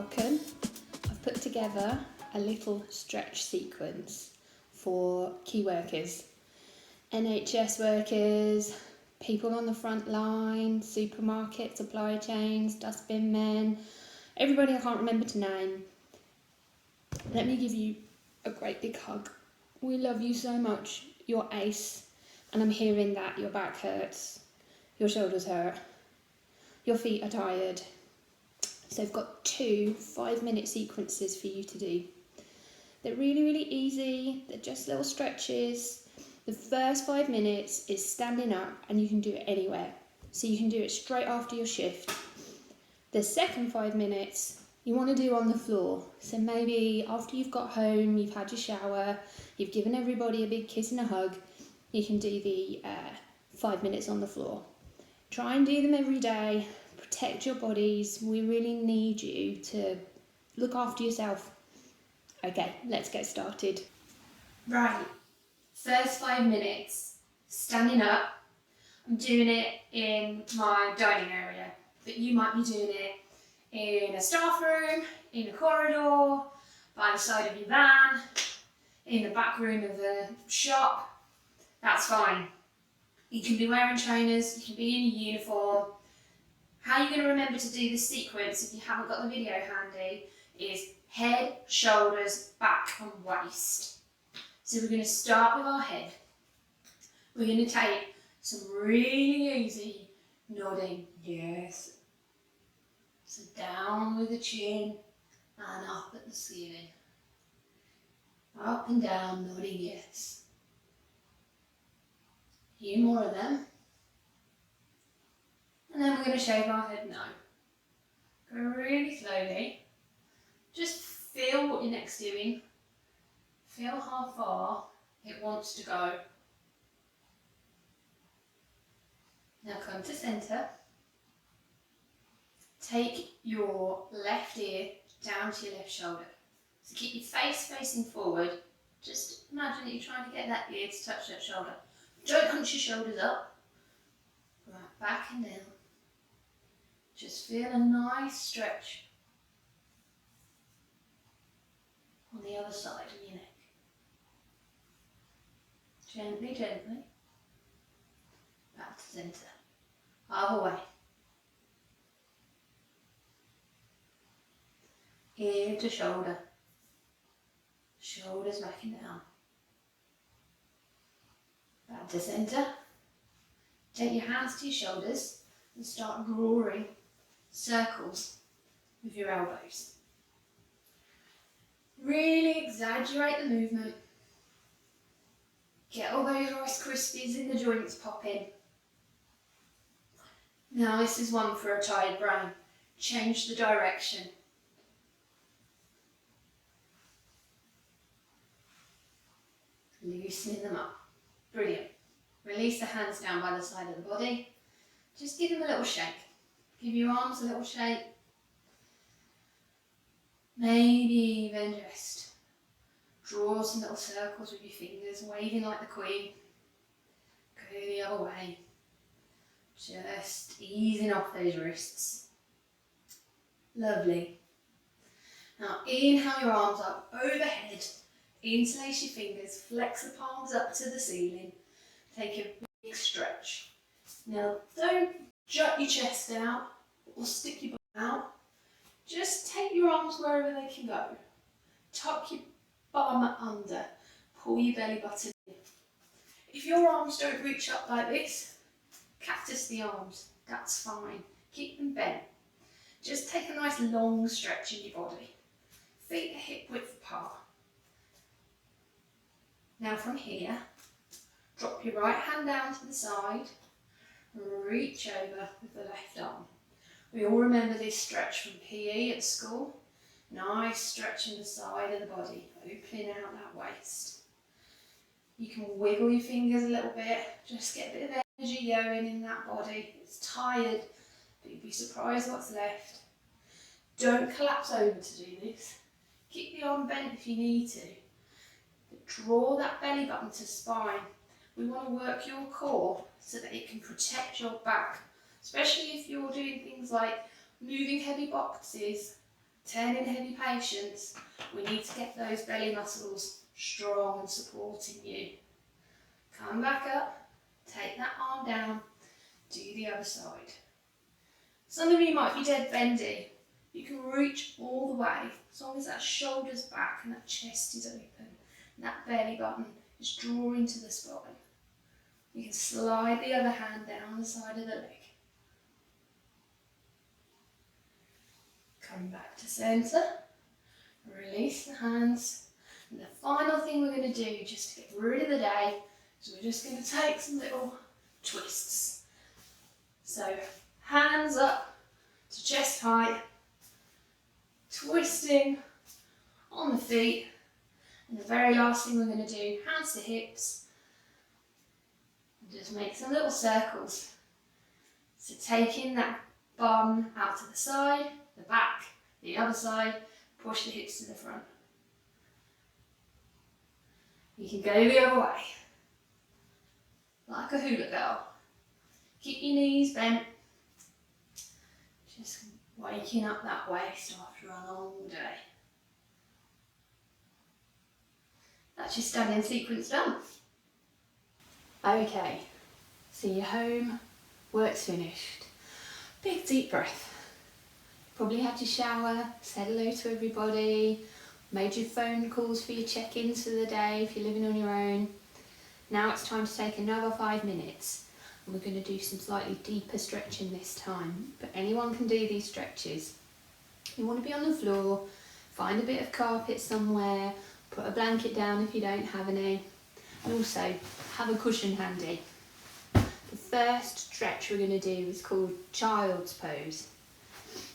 welcome. I've put together a little stretch sequence for key workers, NHS workers, people on the front line, supermarket, supply chains, dustbin men, everybody I can't remember to name. Let me give you a great big hug. We love you so much. You're ace, and I'm hearing that your back hurts, your shoulders hurt, your feet are tired. So I've got 2 5-minute sequences for you to do. They're really, really easy. They're just little stretches. The first 5 minutes is standing up, and you can do it anywhere. So you can do it straight after your shift. The second 5 minutes you want to do on the floor. So maybe after you've got home, you've had your shower, you've given everybody a big kiss and a hug, you can do the 5 minutes on the floor. Try and do them every day. Protect your bodies. We really need you to look after yourself. Okay, let's get started. Right, first 5 minutes, standing up. I'm doing it in my dining area, but you might be doing it in a staff room, in a corridor, by the side of your van, in the back room of the shop. That's fine. You can be wearing trainers, you can be in a uniform. How you're going to remember to do this sequence, if you haven't got the video handy, is head, shoulders, back and waist. So we're going to start with our head. We're going to take some really easy nodding, yes. So down with the chin and up at the ceiling. Up and down, nodding yes. A few more of them. And then we're going to shake our head no. Go really slowly. Just feel what your neck's doing. Feel how far it wants to go. Now come to centre. Take your left ear down to your left shoulder. So keep your face facing forward. Just imagine that you're trying to get that ear to touch that shoulder. Don't hunch your shoulders up. Right, back and down. Just feel a nice stretch on the other side of your neck. Gently, gently. Back to centre. Other way. Ear to shoulder. Shoulders back and down. Back to centre. Take your hands to your shoulders and start drawing circles with your elbows. Really exaggerate the movement. Get all those Rice Krispies in the joints popping. Now this is one for a tired brain. Change the direction. Loosening them up. Brilliant. Release the hands down by the side of the body. Just give them a little shake. Give your arms a little shake. Maybe even just draw some little circles with your fingers, waving like the Queen. Go the other way. Just easing off those wrists. Lovely. Now inhale your arms up overhead. Interlace your fingers, flex the palms up to the ceiling. Take a big stretch. Now don't jut your chest out or stick your butt out. Just take your arms wherever they can go. Tuck your bum under. Pull your belly button in. If your arms don't reach up like this, cactus the arms. That's fine. Keep them bent. Just take a nice long stretch in your body. Feet are hip width apart. Now from here, drop your right hand down to the side, reach over with the left arm. We all remember this stretch from PE at school. Nice stretch in the side of the body, opening out that waist. You can wiggle your fingers a little bit, just get a bit of energy going in that body. It's tired, but you'd be surprised what's left. Don't collapse over to do this. Keep the arm bent if you need to. Draw that belly button to spine. We want to work your core so that it can protect your back, especially if you're doing things like moving heavy boxes, turning heavy patients, we need to get those belly muscles strong and supporting you. Come back up, take that arm down, do the other side. Some of you might be dead bendy. You can reach all the way, as long as that shoulder's back and that chest is open, and that belly button is drawing to the spine. You can slide the other hand down the side of the leg. Come back to centre, release the hands, and the final thing we're going to do, just to get rid of the day, is we're just going to take some little twists. So hands up to chest height, twisting on the feet, and the very last thing we're going to do, hands to hips, and just make some little circles. So taking that bum out to the side, the back, the other side, push the hips to the front. You can go the other way, like a hula girl. Keep your knees bent, just waking up that waist after a long day. That's your standing sequence done. Okay, so you're home, work's finished. Big deep breath. Probably had your shower, said hello to everybody, made your phone calls for your check-ins for the day if you're living on your own. Now it's time to take another 5 minutes, and we're going to do some slightly deeper stretching this time, but anyone can do these stretches. You want to be on the floor, find a bit of carpet somewhere, put a blanket down if you don't have any, and also have a cushion handy. The first stretch we're going to do is called child's pose.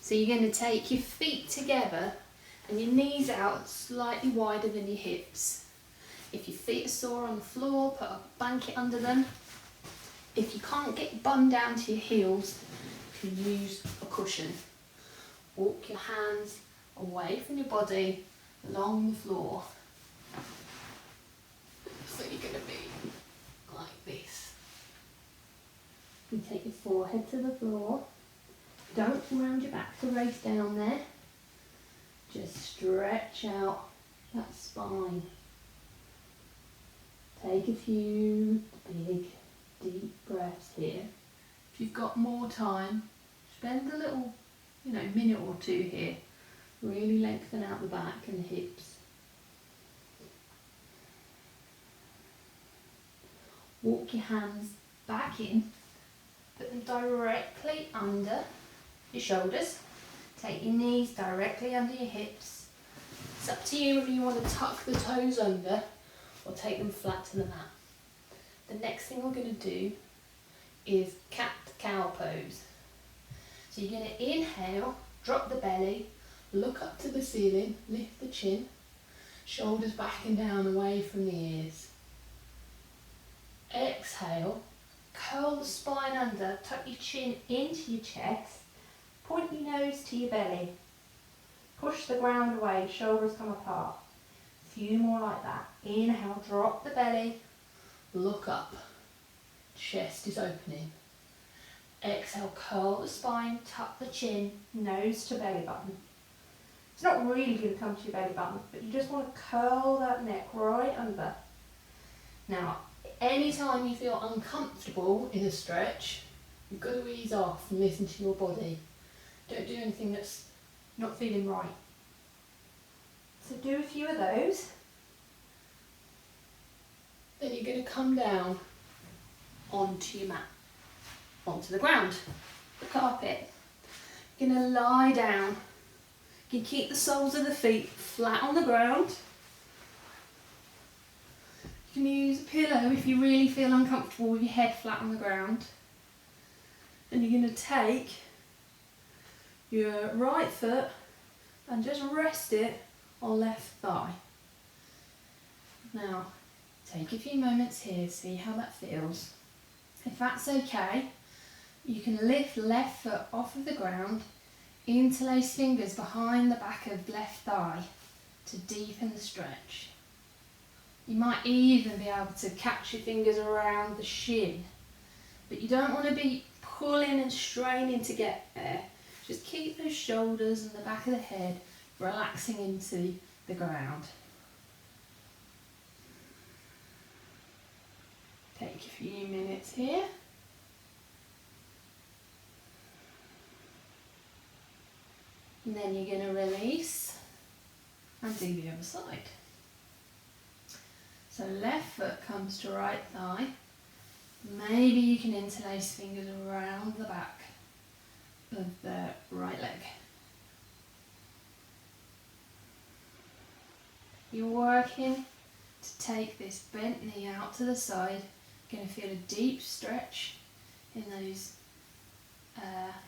So you're going to take your feet together and your knees out slightly wider than your hips. If your feet are sore on the floor, put a blanket under them. If you can't get your bum down to your heels, you can use a cushion. Walk your hands away from your body along the floor. So you're going to be like this. You take your forehead to the floor. Don't round your back to raise down there. Just stretch out that spine. Take a few big, deep breaths here. If you've got more time, spend a little, minute or two here. Really lengthen out the back and the hips. Walk your hands back in. Put them directly under your shoulders. Take your knees directly under your hips. It's up to you whether you want to tuck the toes under or take them flat to the mat. The next thing we're going to do is cat-cow pose. So you're going to inhale, drop the belly, look up to the ceiling, lift the chin, shoulders back and down away from the ears. Exhale, curl the spine under, tuck your chin into your chest, point your nose to your belly, push the ground away, shoulders come apart. A few more like that. Inhale, drop the belly, look up, chest is opening. Exhale, curl the spine, tuck the chin, nose to belly button. It's not really going to come to your belly button, but you just want to curl that neck right under. Now, anytime you feel uncomfortable in a stretch, you've got to ease off and listen to your body. Don't do anything that's not feeling right. So do a few of those. Then you're going to come down onto your mat, onto the ground, the carpet. You're going to lie down. You can keep the soles of the feet flat on the ground. You can use a pillow if you really feel uncomfortable with your head flat on the ground. And you're going to take your right foot and just rest it on left thigh. Now, take a few moments here, see how that feels. If that's okay, you can lift left foot off of the ground, interlace fingers behind the back of left thigh to deepen the stretch. You might even be able to catch your fingers around the shin, but you don't want to be pulling and straining to get there. Just keep those shoulders and the back of the head relaxing into the ground. Take a few minutes here. And then you're going to release and do the other side. So left foot comes to right thigh. Maybe you can interlace fingers around the back of the right leg. You're working to take this bent knee out to the side. You're going to feel a deep stretch in those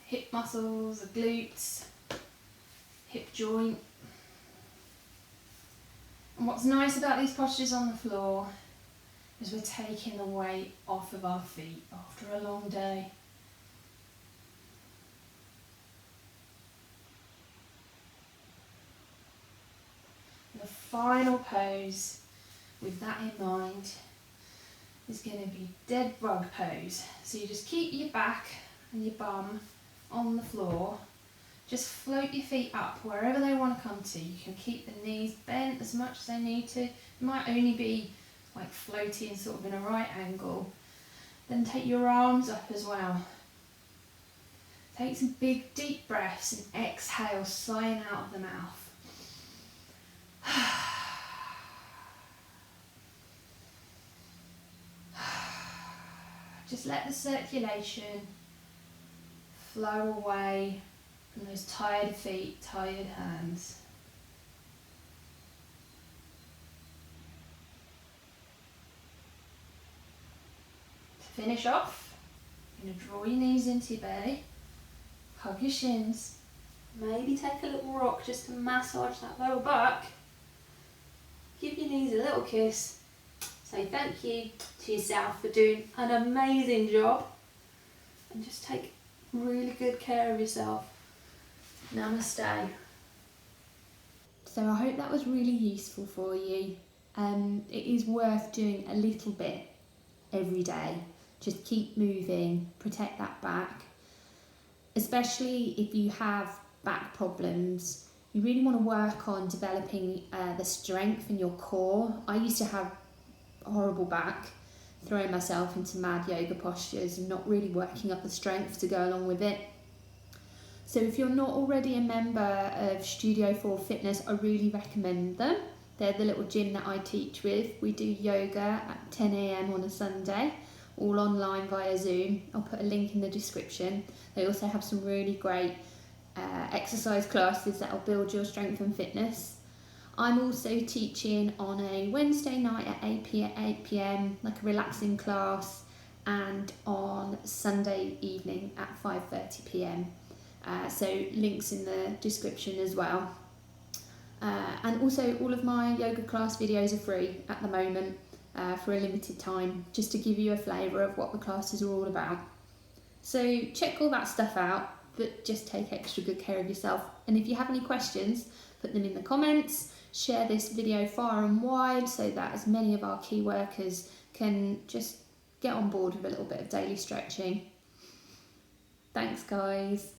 hip muscles, the glutes, hip joint. And what's nice about these postures on the floor is we're taking the weight off of our feet after a long day. The final pose with that in mind is going to be dead bug pose. So you just keep your back and your bum on the floor. Just float your feet up wherever they want to come to. You can keep the knees bent as much as they need to. It might only be like floating sort of in a right angle. Then take your arms up as well. Take some big deep breaths and exhale, sighing out of the mouth. Just let the circulation flow away from those tired feet, tired hands. To finish off, you're going to draw your knees into your belly, hug your shins, maybe take a little rock just to massage that lower back. Give your knees a little kiss. Say thank you to yourself for doing an amazing job. And just take really good care of yourself. Namaste. So I hope that was really useful for you. It is worth doing a little bit every day. Just keep moving, protect that back. Especially if you have back problems, you really want to work on developing the strength in your core. I used to have horrible back, throwing myself into mad yoga postures and not really working up the strength to go along with it. So if you're not already a member of Studio 4 Fitness, I really recommend them. They're the little gym that I teach with. We do yoga at 10 AM on a Sunday, all online via Zoom. I'll put a link in the description. They also have some really great exercise classes that will build your strength and fitness. I'm also teaching on a Wednesday night at 8 PM, like a relaxing class, and on Sunday evening at 5:30 PM. So links in the description as well. And also all of my yoga class videos are free at the moment for a limited time, just to give you a flavour of what the classes are all about. So check all that stuff out, but just take extra good care of yourself. And if you have any questions, put them in the comments. Share this video far and wide so that as many of our key workers can just get on board with a little bit of daily stretching. Thanks guys.